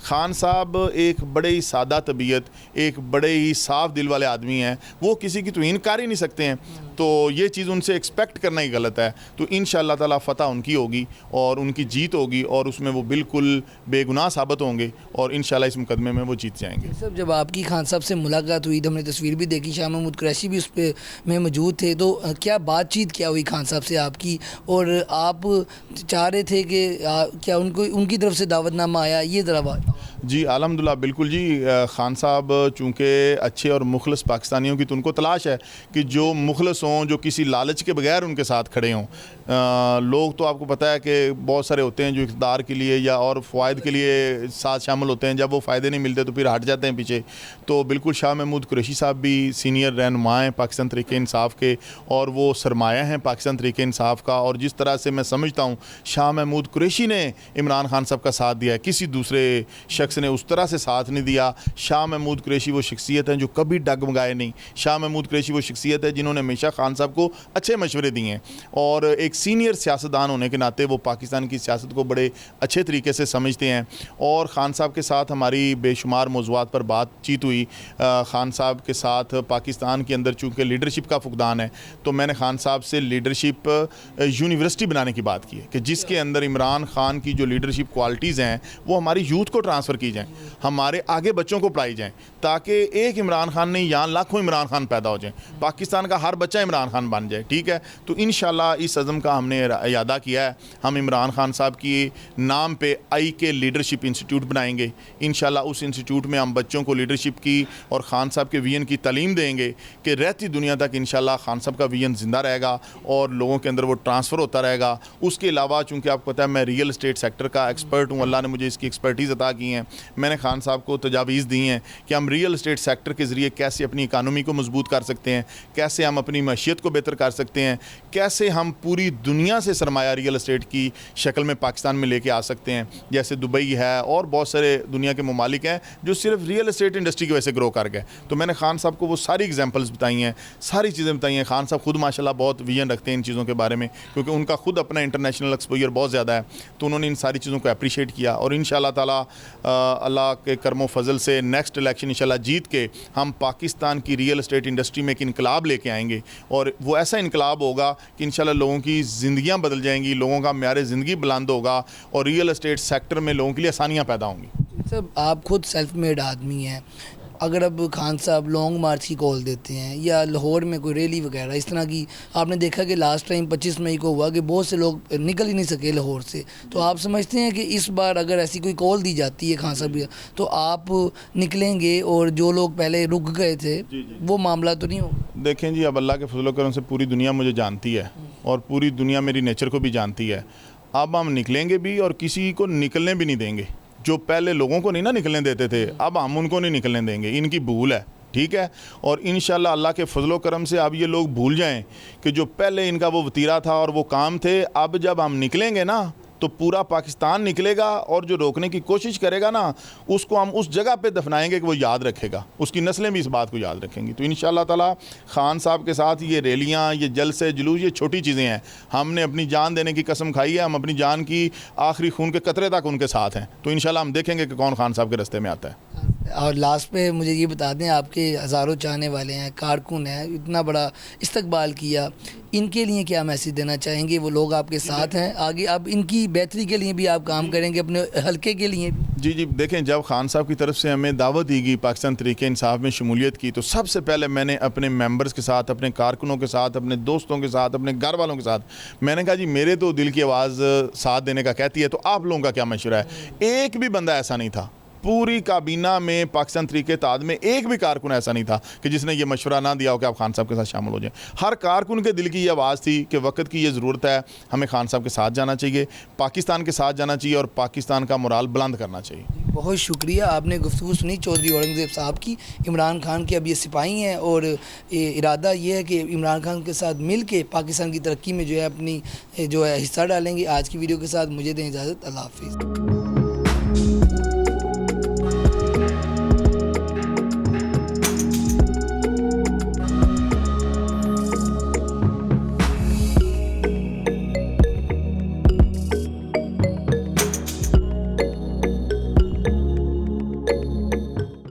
خان صاحب ایک بڑے ہی سادہ طبیعت, ایک بڑے ہی صاف دل والے آدمی ہیں, وہ کسی کی توہین کر ہی نہیں سکتے ہیں. تو یہ چیز ان سے ایکسپیکٹ کرنا ہی غلط ہے. تو انشاءاللہ تعالی فتح ان کی ہوگی اور ان کی جیت ہوگی, اور اس میں وہ بالکل بے گناہ ثابت ہوں گے, اور انشاءاللہ اس مقدمے میں وہ جیت جائیں گے. سب جب آپ کی خان صاحب سے ملاقات ہوئی تو ہم نے تصویر بھی دیکھی, شاہ محمود قریشی بھی اس پہ میں موجود تھے, تو کیا بات چیت کیا ہوئی خان صاحب سے آپ کی, اور آپ چاہ رہے تھے کہ کیا ان کی طرف سے دعوت نامہ آیا, یہ ذرا بات. جی الحمدللہ بالکل جی. خان صاحب چونکہ اچھے اور مخلص پاکستانیوں کی تو ان کو تلاش ہے کہ جو مخلص ہوں, جو کسی لالچ کے بغیر ان کے ساتھ کھڑے ہوں. لوگ تو آپ کو پتہ ہے کہ بہت سارے ہوتے ہیں جو اقتدار کے لیے یا اور فوائد کے لیے ساتھ شامل ہوتے ہیں, جب وہ فائدے نہیں ملتے تو پھر ہٹ جاتے ہیں پیچھے. تو بالکل شاہ محمود قریشی صاحب بھی سینئر رہنما ہیں پاکستان تحریک انصاف کے, اور وہ سرمایہ ہیں پاکستان تحریک انصاف کا. اور جس طرح سے میں سمجھتا ہوں شاہ محمود قریشی نے عمران خان صاحب کا ساتھ دیا ہے, کسی دوسرے شخص نے اس طرح سے ساتھ نہیں دیا. شاہ محمود قریشی وہ شخصیت ہیں جو کبھی ڈگمگائے نہیں. شاہ محمود قریشی وہ شخصیت ہے جنہوں نے ہمیشہ خان صاحب کو اچھے مشورے دیے ہیں, اور ایک سینئر سیاستدان ہونے کے ناطے وہ پاکستان کی سیاست کو بڑے اچھے طریقے سے سمجھتے ہیں. اور خان صاحب کے ساتھ ہماری بے شمار موضوعات پر بات چیت ہوئی. خان صاحب کے ساتھ پاکستان کے اندر چونکہ لیڈرشپ کا فقدان ہے, تو میں نے خان صاحب سے لیڈرشپ یونیورسٹی بنانے کی بات کی ہے کہ جس کے اندر عمران خان کی جو لیڈرشپ کوالٹیز ہیں وہ ہماری یوتھ کو ٹرانسفر کی جائیں, ہمارے آگے بچوں کو پڑھائی جائیں, تاکہ ایک عمران خان نہیں یہاں لاکھوں عمران خان پیدا ہو جائیں, پاکستان کا ہر بچہ عمران خان بن جائے. ٹھیک ہے, تو انشاءاللہ اس عزم کا ہم نے اعادہ کیا ہے. ہم عمران خان صاحب کی نام پہ آئی کے لیڈرشپ انسٹیٹیوٹ بنائیں گے. انشاءاللہ اس انسٹیٹیوٹ میں ہم بچوں کو لیڈرشپ کی اور خان صاحب کے ویژن کی تعلیم دیں گے کہ رہتی دنیا تک انشاءاللہ خان صاحب کا ویژن زندہ رہے گا اور لوگوں کے اندر وہ ٹرانسفر ہوتا رہے گا. اس کے علاوہ چونکہ آپ کو پتہ ہے میں ریئل اسٹیٹ سیکٹر کا ایکسپرٹ ہوں, اللہ نے مجھے اس کی ایکسپرٹیز عطا کی ہیں. میں نے خان صاحب کو تجاویز دی ہیں کہ ہم ریئل اسٹیٹ سیکٹر کے ذریعے کیسے اپنی اکانومی کو مضبوط کر سکتے ہیں, کیسے ہم اپنی معیشت کو بہتر کر سکتے ہیں, کیسے ہم پوری دنیا سے سرمایہ ریئل اسٹیٹ کی شکل میں پاکستان میں لے کے آ سکتے ہیں. جیسے دبئی ہے اور بہت سارے دنیا کے ممالک ہیں جو صرف ریئل اسٹیٹ انڈسٹری کی وجہ سے گرو کر گئے. تو میں نے خان صاحب کو وہ ساری ایگزامپلس بتائی ہیں, ساری چیزیں بتائی ہیں. خان صاحب خود ماشاءاللہ بہت ویژن رکھتے ہیں ان چیزوں کے بارے میں, کیونکہ ان کا خود اپنا انٹرنیشنل ایکسپوجر بہت زیادہ ہے. تو انہوں نے ان ساری چیزوں کو اپریشیٹ کیا, اور انشاءاللہ تعالی اللہ کے کرم و فضل سے نیکسٹ الیکشن انشاءاللہ جیت کے ہم پاکستان کی ریئل اسٹیٹ انڈسٹری میں ایک انقلاب لے کے آئیں گے. اور وہ ایسا انقلاب ہوگا کہ انشاءاللہ لوگوں کی زندگیاں بدل جائیں گی, لوگوں کا معیار زندگی بلند ہوگا, اور ریئل اسٹیٹ سیکٹر میں لوگوں کے لیے آسانیاں پیدا ہوں گی. سب آپ خود سیلف میڈ آدمی ہیں, اگر اب خان صاحب لانگ مارچ کی کال دیتے ہیں یا لاہور میں کوئی ریلی وغیرہ اس طرح کی, آپ نے دیکھا کہ لاسٹ ٹائم 25 مئی کو ہوا کہ بہت سے لوگ نکل ہی نہیں سکے لاہور سے, تو آپ سمجھتے ہیں کہ اس بار اگر ایسی کوئی کال دی جاتی ہے خان صاحب تو آپ نکلیں گے, اور جو لوگ پہلے رک گئے تھے وہ معاملہ تو نہیں ہوگا؟ دیکھیں جی, اب اللہ کے فضل و کرم سے پوری دنیا مجھے جانتی ہے اور پوری دنیا میری نیچر کو بھی جانتی ہے. اب ہم نکلیں گے بھی اور کسی کو نکلنے بھی نہیں دیں گے. جو پہلے لوگوں کو نہیں نکلنے دیتے تھے, اب ہم ان کو نہیں نکلنے دیں گے. ان کی بھول ہے, ٹھیک ہے, اور انشاءاللہ اللہ کے فضل و کرم سے اب یہ لوگ بھول جائیں کہ جو پہلے ان کا وہ وتیرہ تھا اور وہ کام تھے, اب جب ہم نکلیں گے نا تو پورا پاکستان نکلے گا, اور جو روکنے کی کوشش کرے گا نا اس کو ہم اس جگہ پہ دفنائیں گے کہ وہ یاد رکھے گا, اس کی نسلیں بھی اس بات کو یاد رکھیں گی. تو انشاءاللہ تعالی خان صاحب کے ساتھ یہ ریلیاں, یہ جلسے جلوس, یہ چھوٹی چیزیں ہیں. ہم نے اپنی جان دینے کی قسم کھائی ہے, ہم اپنی جان کی آخری خون کے قطرے تک ان کے ساتھ ہیں. تو انشاءاللہ ہم دیکھیں گے کہ کون خان صاحب کے راستے میں آتا ہے. اور لاسٹ پہ مجھے یہ بتا دیں, آپ کے ہزاروں چاہنے والے ہیں, کارکن ہیں, اتنا بڑا استقبال کیا, ان کے لیے کیا میسیج دینا چاہیں گے؟ وہ لوگ آپ کے ساتھ ہیں, آگے اب ان کی بہتری کے لیے بھی آپ کام کریں گے, اپنے حلقے کے لیے بھی؟ جی دیکھیں, جب خان صاحب کی طرف سے ہمیں دعوت دی گئی پاکستان تحریک انصاف میں شمولیت کی, تو سب سے پہلے میں نے اپنے ممبرز کے ساتھ, اپنے کارکنوں کے ساتھ, اپنے دوستوں کے ساتھ, اپنے گھر والوں کے ساتھ میں نے کہا جی میرے تو دل کی آواز ساتھ دینے کا کہتی ہے, تو آپ لوگوں کا کیا مشورہ ہے؟ ایک بھی بندہ ایسا نہیں تھا پوری کابینہ میں, پاکستان تحریک اتحاد میں ایک بھی کارکن ایسا نہیں تھا کہ جس نے یہ مشورہ نہ دیا ہو کہ آپ خان صاحب کے ساتھ شامل ہو جائیں. ہر کارکن کے دل کی یہ آواز تھی کہ وقت کی یہ ضرورت ہے, ہمیں خان صاحب کے ساتھ جانا چاہیے, پاکستان کے ساتھ جانا چاہیے, اور پاکستان کا مورال بلند کرنا چاہیے. بہت شکریہ, آپ نے گفتگو سنی چودھری اورنگزیب صاحب کی. عمران خان کے اب یہ سپاہی ہیں, اور ارادہ یہ ہے کہ عمران خان کے ساتھ مل کے پاکستان کی ترقی میں جو ہے اپنی جو ہے حصہ ڈالیں گے. آج کی ویڈیو کے ساتھ مجھے دیں اجازت, اللہ حافظ.